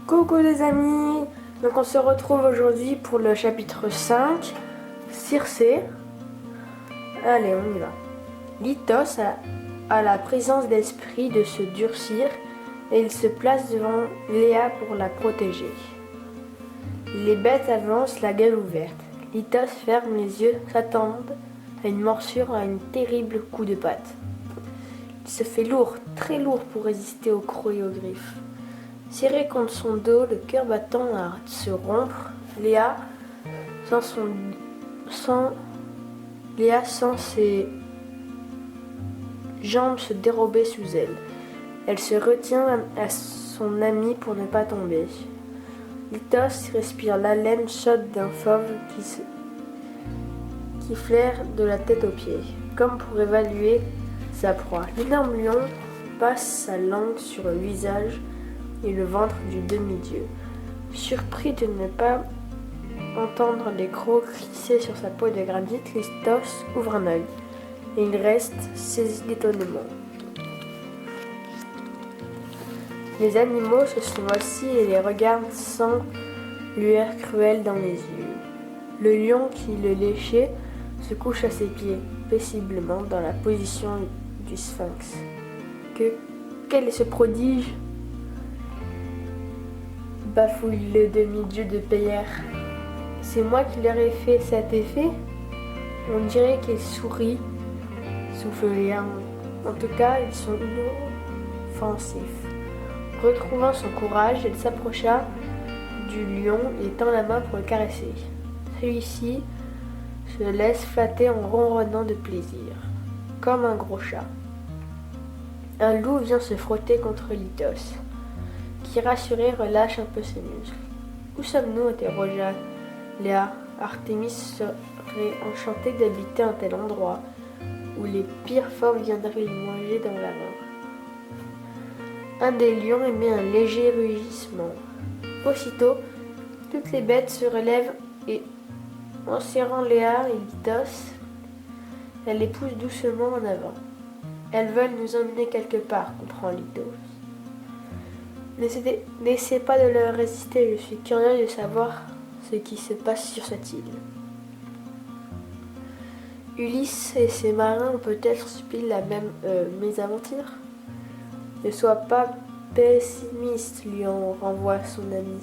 Coucou les amis, donc on se retrouve aujourd'hui pour le chapitre 5, Circé. Allez, on y va. Lytos a la présence d'esprit de se durcir et il se place devant Léa pour la protéger. Les bêtes avancent la gueule ouverte. Lytos ferme les yeux, s'attendent à une morsure, à un terrible coup de patte. Il se fait lourd, très lourd pour résister aux crocs et aux griffes. Serré contre son dos, le cœur battant à se rompre, Léa sent ses jambes se dérober sous elle. Elle se retient à son ami pour ne pas tomber. Lytos respire l'haleine chaude d'un fauve qui flaire de la tête aux pieds, comme pour évaluer sa proie. L'énorme lion passe sa langue sur le visage et le ventre du demi-dieu. Surpris de ne pas entendre les crocs crisser sur sa peau de granit, Lytos ouvre un œil et il reste saisi d'étonnement. Les animaux se sont assis et les regardent sans lueur cruelle dans les yeux. Le lion qui le léchait se couche à ses pieds, paisiblement dans la position du sphinx. Quel est ce prodige ? Bafouille le demi-dieu de Payère. C'est moi qui leur ai fait cet effet ? On dirait qu'il sourit, souffle Léa. En tout cas, ils sont inoffensifs. Retrouvant son courage, elle s'approcha du lion et tend la main pour le caresser. Celui-ci se laisse flatter en ronronnant de plaisir, comme un gros chat. Un loup vient se frotter contre Lytos, qui rassuré relâche un peu ses muscles. Où sommes-nous ? Interrogea Léa. Artémis serait enchantée d'habiter un tel endroit où les pires fauves viendraient lui manger dans la mort. Un des lions émet un léger rugissement. Aussitôt, toutes les bêtes se relèvent et, en serrant Léa et Lytos, elles les poussent doucement en avant. Elles veulent nous emmener quelque part, comprend Lytos. N'essayez pas de leur résister, je suis curieux de savoir ce qui se passe sur cette île. Ulysse et ses marins ont peut-être subi la même mésaventure. Ne sois pas pessimiste, lui en renvoie son ami.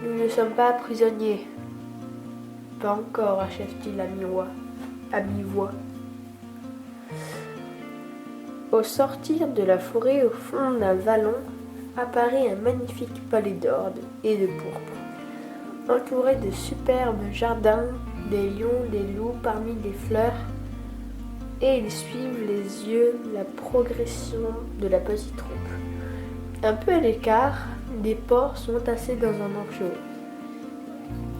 Nous ne sommes pas prisonniers. Pas encore, achève-t-il à mi-voix. Au sortir de la forêt, au fond d'un vallon, apparaît un magnifique palais d'or et de pourpre, entouré de superbes jardins, des lions, des loups parmi les fleurs, et ils suivent les yeux la progression de la petite troupe. Un peu à l'écart, des porcs sont entassés dans un enclos.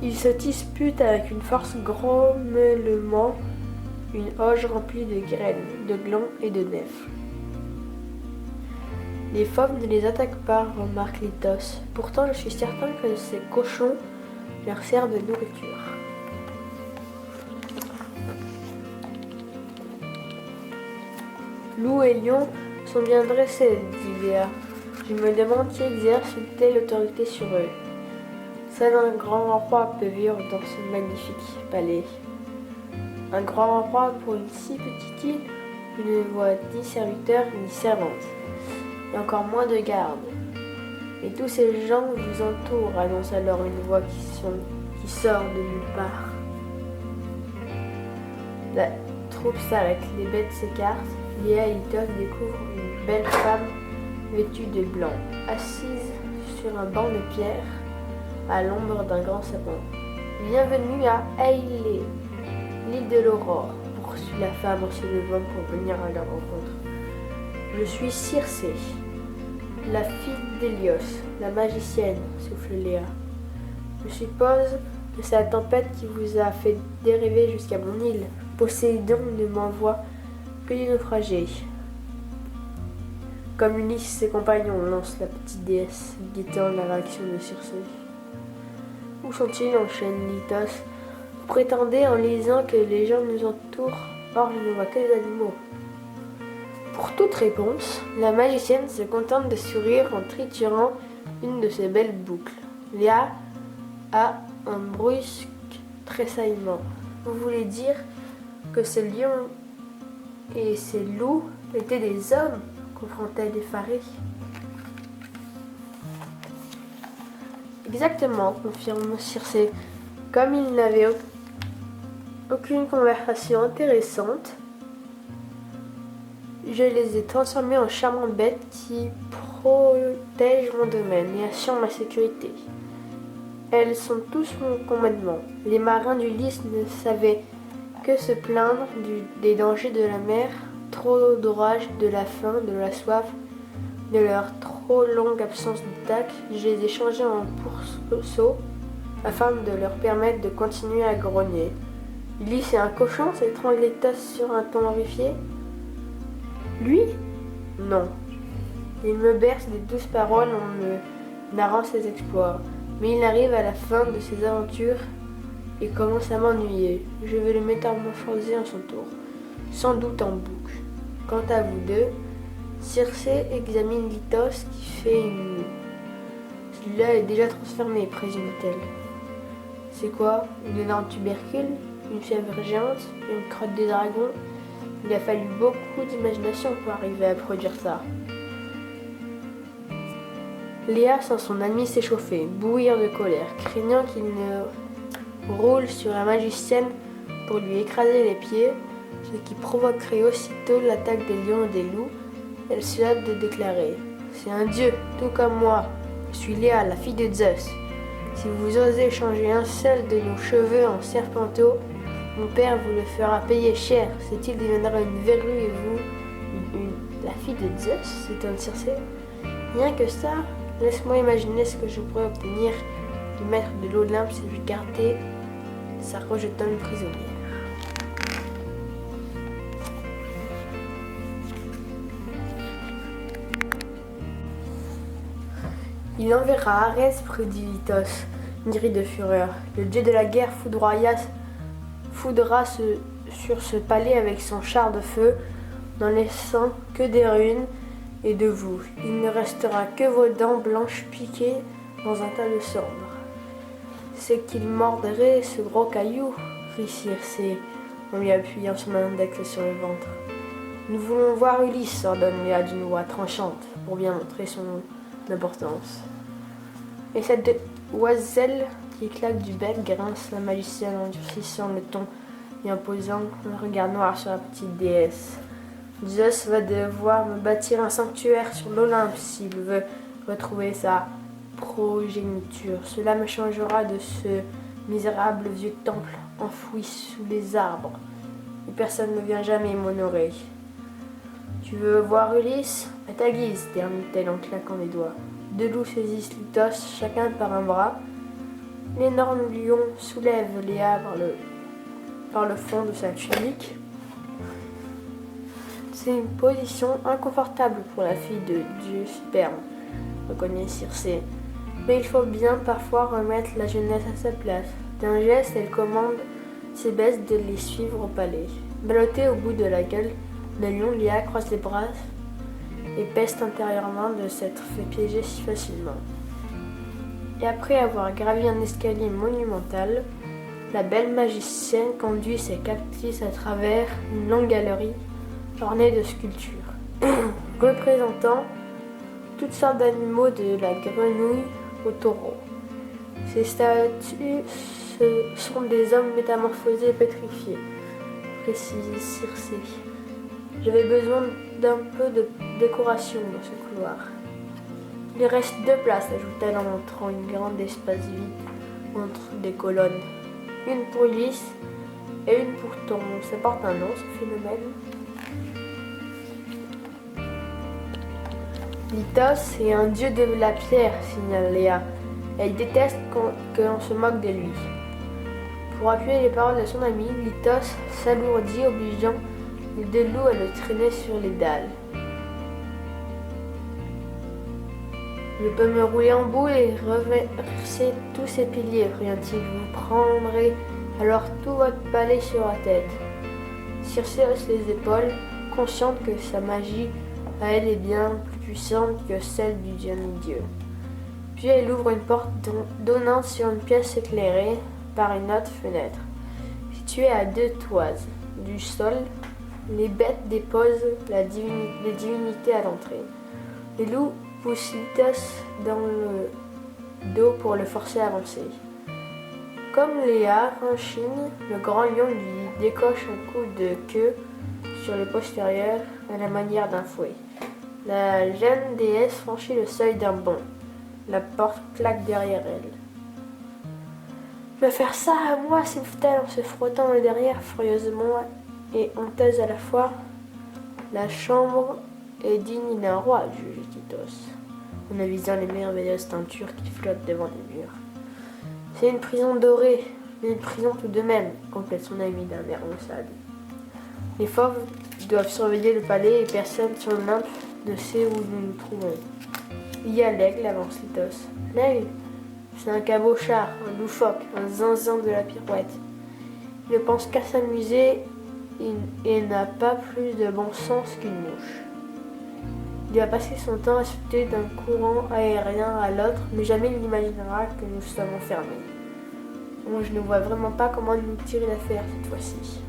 Ils se disputent avec une force grommelement, une auge remplie de graines, de glands et de nèfles. Les fauves ne les attaquent pas, remarque Lytos. Pourtant, je suis certain que ces cochons leur servent de nourriture. Loups et lions sont bien dressés, dit Léa. Je me demande qui exerce une telle autorité sur eux. Seul un grand roi peut vivre dans ce magnifique palais. Un grand roi pour une si petite île, il ne voit ni serviteur ni servante, et encore moins de gardes. Et tous ces gens vous entourent, annonce alors une voix qui sort de nulle part. La troupe s'arrête, les bêtes s'écartent. Léa et Lytos découvrent une belle femme vêtue de blanc, assise sur un banc de pierre à l'ombre d'un grand sapin. Bienvenue à Ailée, l'île de l'aurore, poursuit la femme en se levant pour venir à leur rencontre. Je suis Circé, la fille d'Hélios, la magicienne, souffle Léa. Je suppose que c'est la tempête qui vous a fait dériver jusqu'à mon île. Poséidon ne m'envoie que des naufragés. Comme Ulysse et ses compagnons, lance la petite déesse, guettant la réaction de Circé. Où sont-ils ? Enchaîne Lytos. Vous prétendez en lisant que les gens nous entourent, or je ne vois que des animaux. Pour toute réponse, la magicienne se contente de sourire en triturant une de ses belles boucles. Léa a un brusque tressaillement. Vous voulez dire que ces lions et ces loups étaient des hommes? Confronta-t-elle effarée. Exactement, confirme Circé. Comme il n'avait aucune conversation intéressante, je les ai transformés en charmantes bêtes qui protègent mon domaine et assurent ma sécurité. Elles sont tous mon commandement. Les marins d'Ulysse ne savaient que se plaindre des dangers de la mer, trop d'orages, de la faim, de la soif, de leur trop longue absence d'attaque. Je les ai changés en pourceaux afin de leur permettre de continuer à grogner. Ulysse est un cochon, s'étrangle Lytos sur un ton horrifié. Lui? Non. Il me berce des douces paroles en me narrant ses exploits. Mais il arrive à la fin de ses aventures et commence à m'ennuyer. Je vais le métamorphoser à son tour, sans doute en bouc. Quant à vous deux, Circé examine Lytos qui fait une moue. Celui-là est déjà transformé, présume-t-elle. C'est quoi? Une énorme tubercule? Une fièvre géante? Une crotte de dragon? Il a fallu beaucoup d'imagination pour arriver à produire ça. Léa sent son ami s'échauffer, bouillir de colère, craignant qu'il ne roule sur la magicienne pour lui écraser les pieds, ce qui provoquerait aussitôt l'attaque des lions et des loups. Elle se hâte de déclarer: c'est un dieu, tout comme moi. Je suis Léa, la fille de Zeus. Si vous osez changer un seul de nos cheveux en serpenteau, mon père vous le fera payer cher. C'est-il deviendra une verrue et vous, la fille de Zeus, c'est un Circé. Rien que ça. Laisse-moi imaginer ce que je pourrais obtenir du maître de l'Olympe si je gardais sa rejetable prisonnière. Il enverra Arès près d'Ilitos, gris de fureur. Le dieu de la guerre foudra sur ce palais avec son char de feu, n'en laissant que des ruines et de vous. Il ne restera que vos dents blanches piquées dans un tas de cendres. C'est qu'il mordrait ce gros caillou, rit Circé, en lui appuyant son index sur le ventre. Nous voulons voir Ulysse, ordonne Léa d'une voix tranchante, pour bien montrer son importance. Et cette oiselle qui claque du bec, grince la magicienne en durcissant le ton et en posant un regard noir sur la petite déesse. Zeus va devoir me bâtir un sanctuaire sur l'Olympe s'il veut retrouver sa progéniture. Cela me changera de ce misérable vieux temple enfoui sous les arbres. Et personne ne vient jamais m'honorer. Tu veux voir Ulysse? À ta guise, termine-t-elle en claquant les doigts. Deux loups saisissent Lytos, chacun par un bras. L'énorme lion soulève Léa par le fond de sa tunique. C'est une position inconfortable pour la fille de Dieu sperme, reconnaît Circé. Mais il faut bien parfois remettre la jeunesse à sa place. D'un geste, elle commande ses bestes de les suivre au palais. Ballottée au bout de la gueule, le lion Léa croise les bras et peste intérieurement de s'être fait piéger si facilement. Et après avoir gravi un escalier monumental, la belle magicienne conduit ses captifs à travers une longue galerie ornée de sculptures, représentant toutes sortes d'animaux de la grenouille au taureau. Ces statues sont des hommes métamorphosés et pétrifiés, précise Circé. J'avais besoin d'un peu de décoration dans ce couloir. Il reste 2 places, ajouta-t-elle en montrant une grande espace vide entre des colonnes. Une pour Ulysse et une pour ton... Ça porte un nom, ce phénomène. Lytos est un dieu de la pierre, signale Léa. Elle déteste qu'on se moque de lui. Pour appuyer les paroles de son ami, Lytos s'alourdit, obligeant les 2 loups à le traîner sur les dalles. Je peux me rouler en boule et reverser tous ces piliers, rien-il. Vous prendrez alors tout votre palais sur la tête. Circé hausse les épaules, consciente que sa magie à elle est bien plus puissante que celle du demi-dieu. Puis elle ouvre une porte donnant sur une pièce éclairée par une autre fenêtre. Située à 2 toises du sol, les bêtes déposent les divinités à l'entrée. Les loups poussent Litos dans le dos pour le forcer à avancer. Comme Léa rechigne, le grand lion lui décoche un coup de queue sur le postérieur à la manière d'un fouet. La jeune déesse franchit le seuil d'un bond. La porte claque derrière elle. Me faire ça à moi, s'étouffe-t-elle en se frottant le derrière furieusement et honteuse à la fois. La chambre est digne d'un roi, juge Titos, en avisant les merveilleuses teintures qui flottent devant les murs. C'est une prison dorée, mais une prison tout de même, complète son ami d'un air maussade. Les fauves doivent surveiller le palais et personne sur le nymphe ne sait où nous nous trouvons. Il y a l'aigle, avance Litos. L'aigle, c'est un cabochard, un loufoque, un zinzin de la pirouette. Il ne pense qu'à s'amuser et n'a pas plus de bon sens qu'une mouche. Il va passer son temps à sauter d'un courant aérien à l'autre, mais jamais il n'imaginera que nous sommes enfermés. Bon, je ne vois vraiment pas comment nous tirer l'affaire cette fois-ci.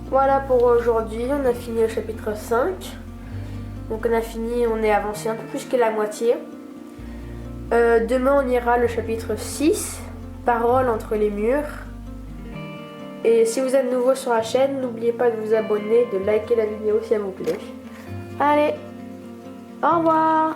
Voilà pour aujourd'hui, on a fini le chapitre 5. Donc on est avancé un peu plus que la moitié. Demain on ira le chapitre 6, Paroles entre les murs. Et si vous êtes nouveau sur la chaîne, n'oubliez pas de vous abonner, de liker la vidéo si elle vous plaît. Allez, au revoir!